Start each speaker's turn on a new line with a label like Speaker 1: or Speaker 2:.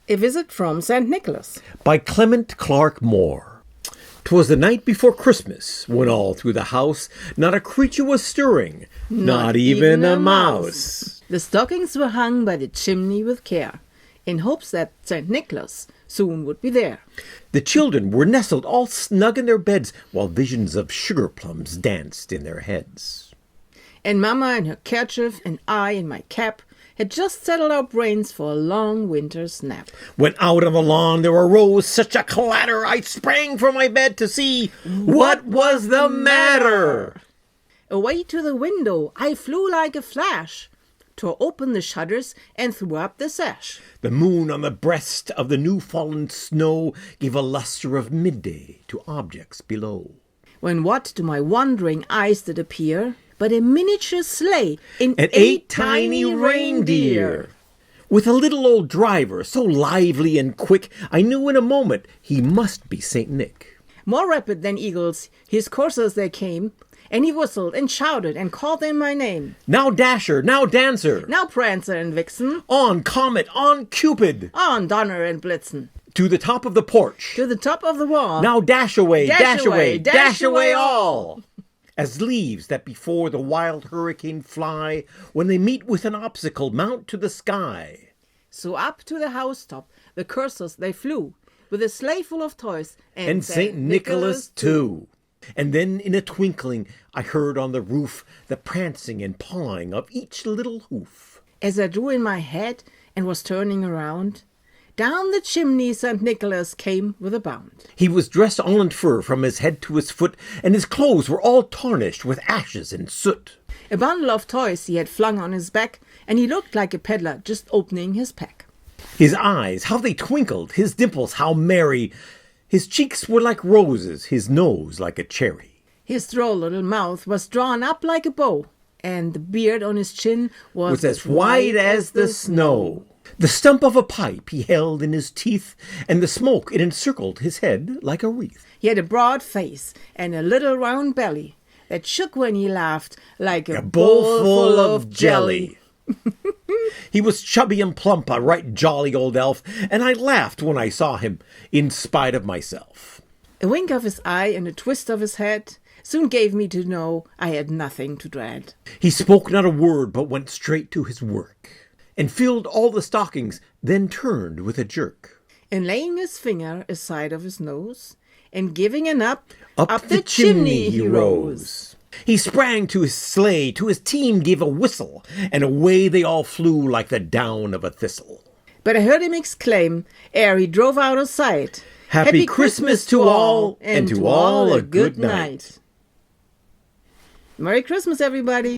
Speaker 1: A Visit from St. Nicholas
Speaker 2: by Clement Clarke Moore. 'Twas the night before Christmas, when all through the house not a creature was stirring, not even a mouse.
Speaker 1: The stockings were hung by the chimney with care, in hopes that St. Nicholas soon would be there.
Speaker 2: The children were nestled all snug in their beds, while visions of sugar plums danced in their heads.
Speaker 1: And Mama in her kerchief and I in my cap had just settled our brains for a long winter's nap.
Speaker 2: When out on the lawn there arose such a clatter, I sprang from my bed to see what was the matter.
Speaker 1: Away to the window I flew like a flash, tore open the shutters and threw up the sash.
Speaker 2: The moon on the breast of the new-fallen snow gave a lustre of midday to objects below.
Speaker 1: When what to my wondering eyes did appear but a miniature sleigh and
Speaker 2: 8 tiny reindeer. With a little old driver, so lively and quick, I knew in a moment he must be Saint Nick.
Speaker 1: More rapid than eagles, his coursers they came, and he whistled and shouted and called in my name.
Speaker 2: Now Dasher, now Dancer,
Speaker 1: Now Prancer and Vixen,
Speaker 2: on Comet, on Cupid,
Speaker 1: on Donner and Blitzen,
Speaker 2: to the top of the porch,
Speaker 1: to the top of the wall.
Speaker 2: Now dash away, dash away, dash away all.
Speaker 1: all.
Speaker 2: As leaves that before the wild hurricane fly, when they meet with an obstacle, mount to the sky.
Speaker 1: So up to the housetop the coursers they flew, with a sleigh full of toys,
Speaker 2: And Saint Nicholas too. And then in a twinkling I heard on the roof the prancing and pawing of each little hoof.
Speaker 1: As I drew in my head and was turning around, down the chimney St. Nicholas came with a bound.
Speaker 2: He was dressed all in fur from his head to his foot, and his clothes were all tarnished with ashes and soot.
Speaker 1: A bundle of toys he had flung on his back, and he looked like a peddler just opening his pack.
Speaker 2: His eyes, how they twinkled, his dimples, how merry. His cheeks were like roses, his nose like a cherry.
Speaker 1: His droll little mouth was drawn up like a bow, and the beard on his chin was
Speaker 2: as white as the snow. The stump of a pipe he held in his teeth, and the smoke it encircled his head like a wreath.
Speaker 1: He had a broad face and a little round belly that shook when he laughed like a
Speaker 2: bowl full of jelly. He was chubby and plump, a right jolly old elf, and I laughed when I saw him, in spite of myself.
Speaker 1: A wink of his eye and a twist of his head soon gave me to know I had nothing to dread.
Speaker 2: He spoke not a word, but went straight to his work, and filled all the stockings, then turned with a jerk.
Speaker 1: And laying his finger aside of his nose, and giving an up
Speaker 2: the chimney he rose. He sprang to his sleigh, to his team gave a whistle, and away they all flew like the down of a thistle.
Speaker 1: But I heard him exclaim, ere he drove out of sight,
Speaker 2: Happy Christmas to all, and to all a good night.
Speaker 1: Merry Christmas, everybody!